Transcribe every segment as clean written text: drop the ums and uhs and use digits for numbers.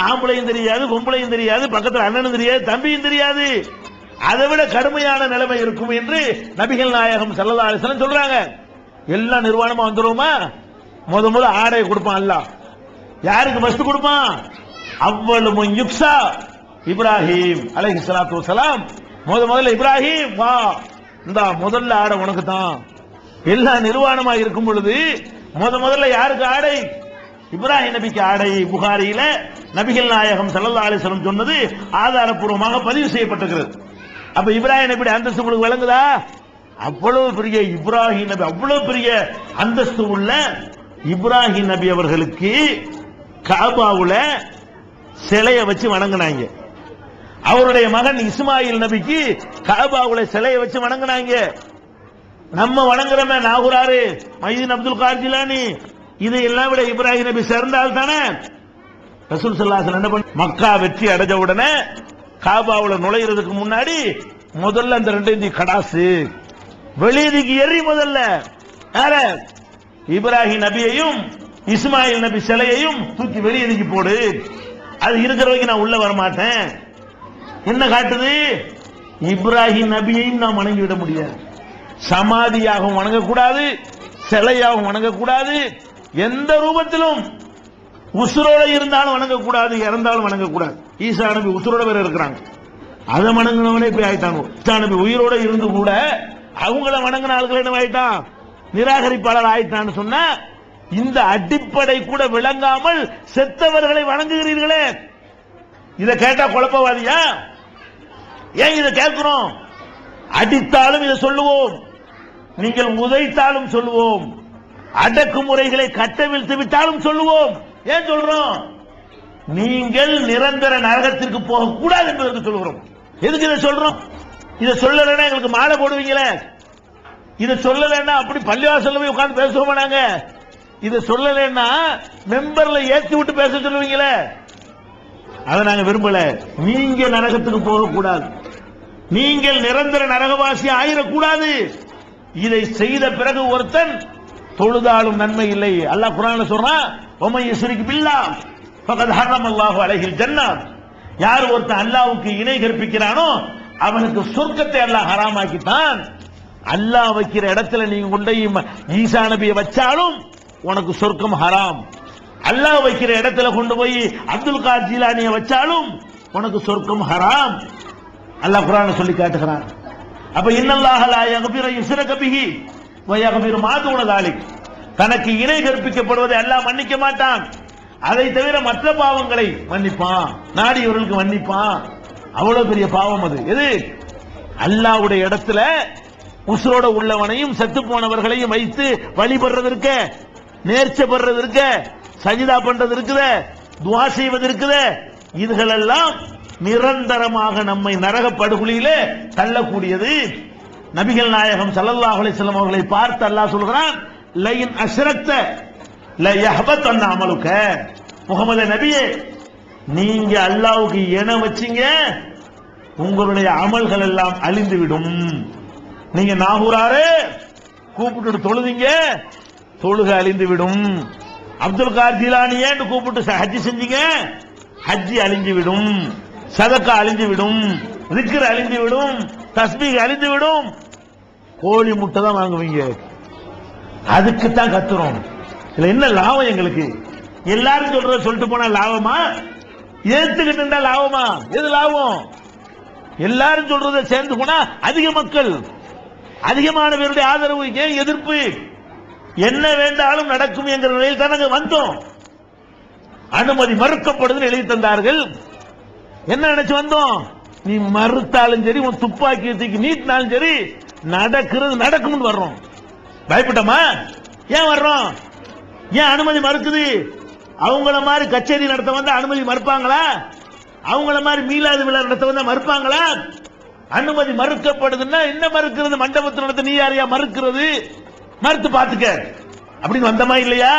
ஆம்பளையும் தெரியாது, பொம்பளையும் தெரியாது, பக்கத்தில் அண்ணனும் தெரியாது, தம்பியும் தெரியாது. அதை விட கடுமையான நிலைமை இருக்கும் என்று நபிகள் நாயகம் ஸல்லல்லாஹு அலைஹி வஸல்லம் சொல்றாங்க. எல்லாம் நிர்வாணமா வந்துருமா? முத ஆடை கொடுப்பான் அல்லாஹ். யாருக்கு ஃபர்ஸ்ட் கொடுப்பான்? அவ்வளவு யுக்ஸா இப்ராஹிம் அலைஹிஸ்ஸலாத்து வஸலாம். முதல்ல இப்ராஹிம் வா, இந்த முதல்ல ஆடை உனக்கு தான். எல்லாம் நிர்வாணமா இருக்கும் பொழுது முதல்ல யாருக்கு ஆடை? இப்ராஹிம் நபிக்கு ஆடை. புகாரியில நபிகள் நாயகம் ஸல்லல்லாஹு அலைஹி வஸல்லம் சொன்னது ஆதாரப்பூர்வமாக பதிவு செய்யப்பட்டிருக்கிறது. அப்ப இப்ராஹிம் நபி அந்தஸ்து உங்களுக்கு விளங்குதா? அவ்வளவு பெரிய இப்ராஹிம் நபி, அவ்வளவு பெரிய அந்தஸ்து உள்ள இப்ராஹிம் நபி அவர்களுக்கு காபாவுல சிலையை வச்சு வணங்கினாங்க. அவருடைய மகன் இஸ்மாயில் நபிக்கு காபாவுல சிலையை வச்சு வணங்கினாங்க. நம்ம வணங்குறோமே நாகூராரு, மைதீன் அப்துல் காதர் ஜிலானி, இது எல்லாம் விட இப்ராஹிம் நபி சிறந்தால் தானே. ரசூல் ஸல்லல்லாஹு அலைஹி வஸல்லம் என்ன பண்ண, மக்கா வெற்றி அடைஞ்ச உடனே காபாவுல நுழையிறதுக்கு முன்னாடி முதல்ல அந்த ரெண்டு கடாசு வெளியதுக்கு எறி. முதல்ல யார? இப்ராஹிம் நபியையும் இஸ்மாயில் நபி சிலையையும் தூக்கி வெளியதுக்கு போடு. அது இருக்கிற வரைக்கும் நான் உள்ள வரமாட்டேன். என்ன காட்டுது? இப்ராஹிம் நபியையும் நாம் வணங்கிவிட முடியாது. சமாதியாகவும் வணங்கக்கூடாது, சிலையாகவும் வணங்கக்கூடாது, எந்த ரூபத்திலும். உசுரோட இருந்தாலும் வணங்கக்கூடாது, இறந்தாலும் வணங்கக்கூடாது. ஈசா நபி உசுரோட வேற இருக்கிறாங்க, அதை வணங்கினவனே இப்படி ஆயிட்டாங்க. ஈசா நபி உயிரோட இருந்து கூட அவங்கள வணங்கின ஆட்கள் என்ன ஆயிட்டான்? நிராகரிப்பாளர் ஆயிட்டான்னு சொன்னா, இந்த அடிப்படை கூட விளங்காமல் செத்தவர்களை வணங்குகிறீர்களே, இதை கேட்டா குழப்பவாதியா? ஏன் இதை கேட்கிறோம்? அடித்தாலும் இதை சொல்லுவோம், நீங்கள் உதைத்தாலும் சொல்லுவோம், அடக்குமுறைகளை கட்டவிழ்த்து விட்டாலும் சொல்லுவோம். ஏன் சொல்றோம்? நீங்கள் நிரந்தர நரகத்திற்கு போகக்கூடாது என்பதற்கு சொல்கிறோம். எதுக்கு இதை சொல்றோம்? இதை சொல்லலைன்னா எங்களுக்கு மாலை போடுவீங்களே, இதை சொல்லலைன்னா அப்படி பள்ளிவாசல்ல போய் உட்கார்ந்து பேசுவோம். நாங்க இதை சொல்லலைன்னா மெம்பர்ல ஏற்றி விட்டு பேச சொல்லுவீங்களே, அதை நாங்க விரும்பல. நீங்க நரகத்துக்கு போகக்கூடாது, நீங்கள் நிரந்தர நரகவாசி ஆயிடக்கூடாது. இதை செய்த பிறகு ஒருத்தன் தொழுதாலும் நன்மை இல்லை. அல்லாஹ் குர்ஆன்ல சொல்றான், வமன் யுஷ்ரிக் பில்லாஹ் ஃபகத் ஹர்ரமல்லாஹு அலைஹில் ஜன்னத். யார் ஒருத்தன் அல்லாஹ்வுக்கு இணை கற்பிக்கிறானோ அவனுக்கு சொர்க்கத்தை அல்லாஹ் ஹராமாக்கிட்டான். அல்லாஹ் வைக்கிற இடத்துல நீங்க கொண்டு ஈசா நபியை வச்சாலும் உனக்கு சொர்க்கம் ஹராம். அல்லாஹ் வைக்கிற இடத்துல கொண்டு போய் அப்துல் காதர் ஜிலானியை வச்சாலும் உனக்கு சொர்க்கம் ஹராம். அல்லாஹ் குர்ஆன்ல சொல்லி காட்டுகிறான். அப்ப இன்னல்லாஹ லா யக்ஃபிரு யுஷ்ரக பிஹி வ யக்ஃபிரு மா தூன ذلك. தனக்கு இணை கற்பிக்கப்படுவதை அல்லாஹ் மன்னிக்க மாட்டான், அதை தவிர மற்ற பாவங்களை மன்னிப்பான், நாடியவர்களுக்கு மன்னிப்பான். அவ்வளவு பெரிய பாவம் அது. எது? அல்லாஹ்வுடைய இடத்துல உசுரோட உள்ளவனையும் செத்து போனவர்களையும் வைத்து வழிபடுறது இருக்க, நேர்ச்சை படுறது இருக்க, சஜிதா பண்றது இருக்குது, துஆ செய்வது இருக்குது, இதுகளெல்லாம் நிரந்தரமாக நம்மை நரக படுகொலியிலே தள்ளக்கூடியது. நபிகள் நாயகம் ஸல்லல்லாஹு அலைஹி வஸல்லம் அவர்களை பார்த்து அல்லாஹ் சொல்கிறான், லயின் அஷ்ரக்த லயஹபத்தன் அமலுக. முஹம்மது நபியே, நீங்க அல்லாஹ்வுக்கு இணை வச்சீங்க, உங்களுடைய அமல்கள் எல்லாம் அழிந்துவிடும். நீங்க நாகூராரே கூப்பிட்டு தொழுதீங்க, தொழுக அழிந்துவிடும். அப்துல் காதர் ஜிலானியேன்னு கூப்பிட்டு ஹஜ் செஞ்சீங்க, ஹஜ் அழிந்துவிடும். சதக்கா அழிந்துவிடும், திக்ர் அழிந்துவிடும், தஸ்பீஹ் அழிந்துவிடும். கோழி முட்டை தான் வாங்குவீங்க. அதுக்குத்தான் கத்துறோம். இதுல என்ன லாபம் எங்களுக்கு? எல்லாரும் சொல்றத சொல்லிட்டு போனா லாபமா? ஏத்துக்கிட்டு இருந்தா லாபமா? எது லாபம்? எல்லாரும் சொல்றத சேர்ந்து போனா அதிக மக்கள், அதிகமான பேருடைய ஆதரவு, ஏன் எதிர்ப்பு? என்ன வேண்டாலும் நடக்கும் என்கிற நிலையில் தான் நாங்கள் வந்தோம். அனுமதி மறுக்கப்படுதுன்னு எழுதி தந்தார்கள். என்ன நினைச்சு வந்தோம்? நீ மறுத்தாலும் சரி, உன் துப்பாக்கி தூக்கி நீட்டினாலும் சரி, நடக்கிறது நடக்கும் வர்றோம். பயப்பட்டோமா? ஏன் வர்றோம்? ஏன் அனுமதி மறுக்குது? அவங்கள மாதிரி கச்சேரி நடத்த வந்தா அனுமதி மறுப்பாங்களா? அவங்கள மாதிரி மீலாது விழா நடத்த வந்தா மறுப்பாங்களா? அனுமதி மறுக்கப்படுதுன்னா என்ன மறுக்கிறது? மண்டபத்தில் நடத்த நீ யாரையா மறுக்கிறது? மறுத்து பாத்துக்க அப்படின்னு வந்தமா இல்லையா?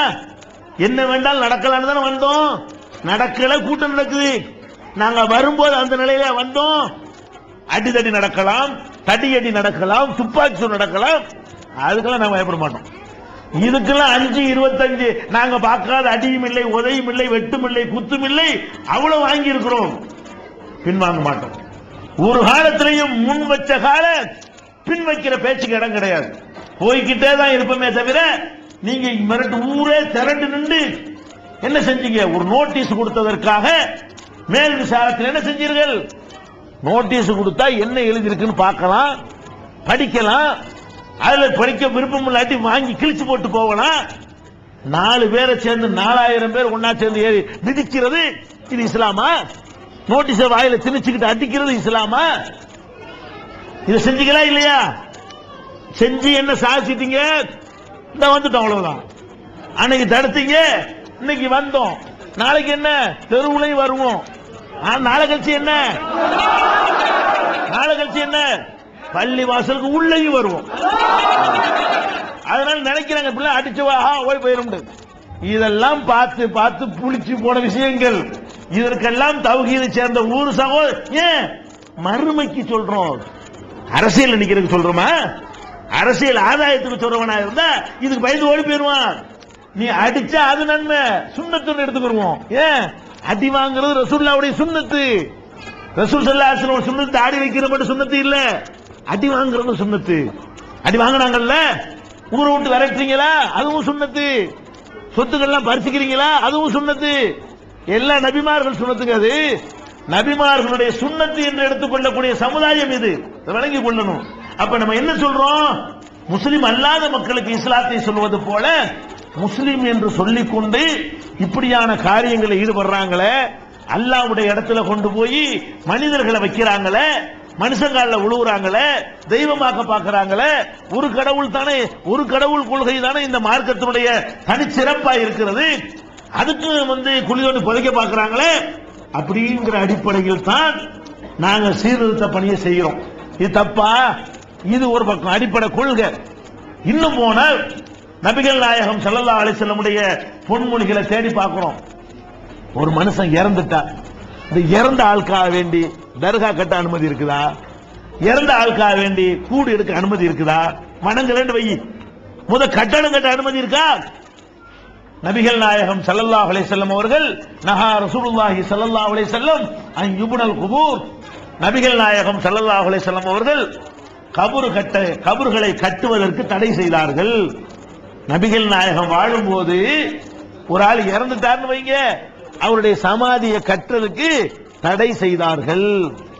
என்ன வேண்டாலும் நடக்கலான்னு தானே வந்தோம். நடக்கல, கூட்டம் நடக்குது. நாங்க வரும்போது அந்த நிலையில வந்தோம். அடிதடி நடக்கலாம், தடியடி நடக்கலாம், துப்பாக்கி சூடு நடக்கலாம். அதுக்கெல்லாம் நாங்க பயப்பட மாட்டோம். இதுக்கெல்லாம் 5-25 நாங்க பார்க்காத அடியும் இல்லை, உதையும் இல்லை, வெட்டும் இல்லை, குத்தும் இல்லை, அவ்வளவு வாங்கி இருக்கிறோம். பின்வாங்க மாட்டோம். ஒரு காலத்திலையும் முன் வச்ச கால பின் வைக்கிற பேச்சுக்கு இடம் கிடையாது. போய்கிட்டே தான் இருப்போமே தவிர நீங்க மிரட்டு ஊரே திரண்டு நின்று என்ன செஞ்சீங்க? ஒரு நோட்டீஸ் கொடுத்ததற்காக மேல் விசாரத்தில் என்ன செஞ்சீர்கள்? நோட்டீஸ் கொடுத்தா என்ன எழுதிருக்குன்னு பார்க்கலாம், படிக்கலாம். அதுல படிக்க விருப்பம் இல்லாட்டி வாங்கி கிழிச்சு போட்டு போகலாம். 4 பேரை சேர்ந்து 4000 பேர் ஒன்னா சேர்ந்து ஏறி மிதிக்கிறது இது இஸ்லாமா? நோட்டீஸ வாயில திணிச்சுக்கிட்டு அடிக்கிறது இஸ்லாமா? இதை செஞ்சீங்களா இல்லையா? செஞ்சு என்ன சாதிச்சிட்டீங்க? இந்த வந்துட்டோம், அவ்வளவுதான். அன்னைக்கு தடுத்தீங்க, இன்னைக்கு வந்தோம். நாளைக்கு என்ன? தெருவுலையும் வருவோம். நாளை கழிச்சு என்ன? நாளை கழிச்சு என்ன? பள்ளி வாசலுக்கு உள்ளேயும் வருவோம். அதனால நினைக்கிறாங்க பிள்ளை அடிச்சுவா ஓய் போயிரும். இதெல்லாம் பார்த்து பார்த்து புளிச்சு போன விஷயங்கள். இதற்கெல்லாம் தௌஹீதை சேர்ந்த ஊர் ஏன் மறுமைக்கு சொல்றோம்? அரசியல் நினைக்கிறதுக்கு சொல்றோமா? அரசியல் ஆதாயத்துக்கு சொல்றவனா இருந்தா இதுக்கு பயந்து ஓடி போயிருவான். நீ அடிச்சா அது நன்மை, சுண்ணத்துன்னு எடுத்துக்கிடுவோம். ஏன் அடி வாங்குறது ரசூலுல்லாஹ்வுடைய சுன்னத்து. ரசூல் ஸல்லல்லாஹு அலைஹி வஸல்லம் சுன்னத்து ஆடி வைக்கிற மட்டும் சுன்னத்து இல்ல, அடி வாங்குறது சுன்னத்து. அடி வாங்கினாங்கல்ல, ஊரை விட்டு விரட்டுறீங்களா, அதுவும் சுன்னத்து. சொத்துக்கள்லாம் பறிச்சுக்கிறீங்களா, அதுவும் சுன்னத்து. எல்லா நபிமார்கள் சுன்னத்துங்க. அது நபிமார்களுடைய சுன்னத்து என்று எடுத்துக்கொள்ளக்கூடிய சமுதாயம் இது, விளங்கிக் கொள்ளணும். அப்ப நம்ம என்ன சொல்றோம்? முஸ்லிம் அல்லாத மக்களுக்கு இஸ்லாத்தை சொல்வது போல முஸ்லிம் என்று சொல்லிக்கொண்டு இப்படியான காரியங்களை ஈடுபடுறாங்களே, அல்லாஹ்வுடைய இடத்துல கொண்டு போய் மனிதர்களை வைக்கிறாங்களே, மனுஷங்கால உழுவுறாங்களே, தெய்வமாக்க பார்க்கறாங்களே. ஒரு கடவுள் தானே, ஒரு கடவுள் கொள்கை தானே இந்த மார்க்கத்தினுடைய தனிச்சிறப்பா இருக்கிறது. அதுக்கு குளியோடு புதைக்க பார்க்கறாங்களே. அப்படிங்கிற அடிப்படையில் தான் நாங்க சீர்திருத்த பணியை செய்கிறோம். இது தப்பா? இது ஒரு பக்கம் அடிப்படை கொள்கை. இன்னும் போனால் நபிகள் நாயகம் ஸல்லல்லாஹு அலைஹி வஸல்லமுடைய பொன்மொழிகளை தேடி பார்க்கிறோம். ஒரு மனுஷன் இறந்துட்டா, இந்த இறந்த ஆளுக்காக வேண்டி தர்கா கட்ட அனுமதி இருக்குதா? இறந்த ஆளுக்காக வேண்டி கூடு எடுக்க அனுமதி இருக்குதா? வணங்கலன்னு வை, கட்டடம் கட்ட அனுமதி இருக்கா? நபிகள் நாயகம் ஸல்லல்லாஹு அலைஹி வஸல்லம் அவர்கள் நஹா ரசூலுல்லாஹி ஸல்லல்லாஹு அலைஹி வஸல்லம் அன் யுப்னல் குபூர். நபிகள் நாயகம் ஸல்லல்லாஹு அலைஹி வஸல்லம் அவர்கள் கபர்களை கட்டுவதற்கு தடை செய்தார்கள். நபிகள் நாயகம் வாழும்போது ஒரு ஆள் இறந்துட்டார்னு வைங்க, அவருடைய சமாதியை கட்டுறதுக்கு தடை செய்தார்கள்.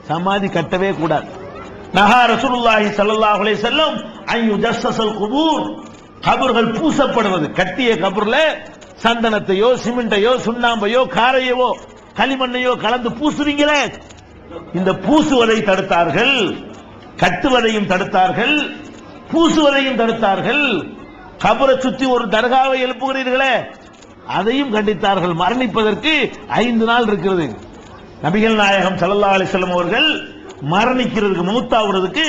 சமாதி கட்டவே கூடாது. நஹா ரசூலுல்லாஹி ஸல்லல்லாஹு அலைஹி வஸல்லம் அன் யுஜஸ்ஸஸல் குபூர். கபர்கள் பூசப்படுவது, கட்டிய கபர்ல சந்தனத்தையோ சிமெண்டையோ சுண்ணாம்பையோ காரையவோ களிமண்ணையோ கலந்து பூசுவீங்களே, இந்த பூசுவதை தடுத்தார்கள். கட்டுவதையும் தடுத்தார்கள், பூசுவதையும் தடுத்தார்கள். கபரை சுத்தி ஒரு தர்காவை எழுப்புகிறீர்களே, அதையும் கண்டித்தார்கள். மரணிப்பதற்கு 5 நாள் இருக்கிறது. நபிகள் நாயகம் ஸல்லல்லாஹு அலைஹி வஸல்லம் அவர்கள் மரணிக்கிறதுக்கு, மௌத்தாவுறதுக்கு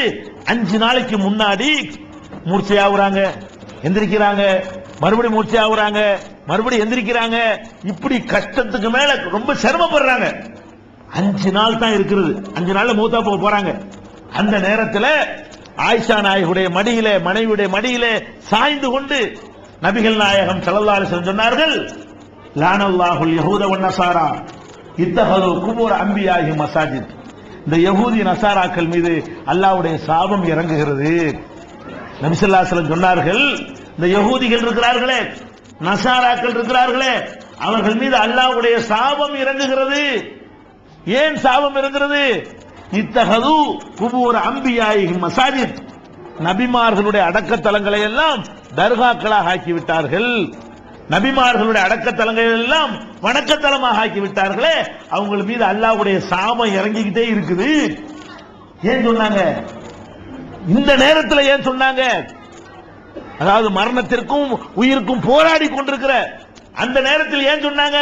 5 நாளைக்கு முன்னாடி மூர்ச்சையாகுறாங்க, எந்திரிக்கிறாங்க, மறுபடியும் மூர்ச்சையாகுறாங்க, மறுபடியும் எந்திரிக்கிறாங்க. இப்படி கஷ்டத்துக்கு மேல ரொம்ப சிரமப்படுறாங்க. 5 நாள் தான் இருக்கிறது. 5 நாள்ல மௌத்தா போக போறாங்க. அந்த நேரத்தில் ஆயிஷா நாயகுடைய மடியிலே, மனைவியுடைய மடியிலே சாய்ந்து கொண்டு நபிகள் நாயகம் ஸல்லல்லாஹு அலைஹி வஸல்லம் சொன்னார்கள், லானல்லாஹுல் யஹூத வன் நஸாரா இத்தஹது குபூர் அன்பியாஹி மசாஜித். இந்த யஹூதி நஸாராக்கள் மீது அல்லாஹ்வுடைய சாபம் இறங்குகிறது. நபி ஸல்லல்லாஹு அலைஹி வஸல்லம் சொன்னார்கள், இந்த யஹூதிகள் இருக்கிறார்களே, நஸாராக்கள் இருக்கிறார்களே, அவர்கள் மீது அல்லாஹ்வுடைய சாபம் இறங்குகிறது. ஏன் சாபம் இறங்குகிறது? இத்தஹது குபூர் அன்பியாஹி மசாஜித். நபிமார்களுடைய அடக்கத்தலங்களை எல்லாம் தர்காக்களாக ஆக்கிவிட்டார்கள். நபிமார்களுடைய அடக்கத்தலங்களை எல்லாம் வணக்கத்தலமாக ஆக்கிவிட்டார்களே, அவங்க மீது அல்லாஹ்வுடைய சாபம் இறங்கிக்கிட்டே இருக்குது. ஏன் சொன்னாங்க? இந்த நேரத்தில் ஏன் சொன்னாங்க? அதாவது மரணத்திற்கும் உயிருக்கும் போராடி கொண்டிருக்கிற அந்த நேரத்தில் ஏன் சொன்னாங்க?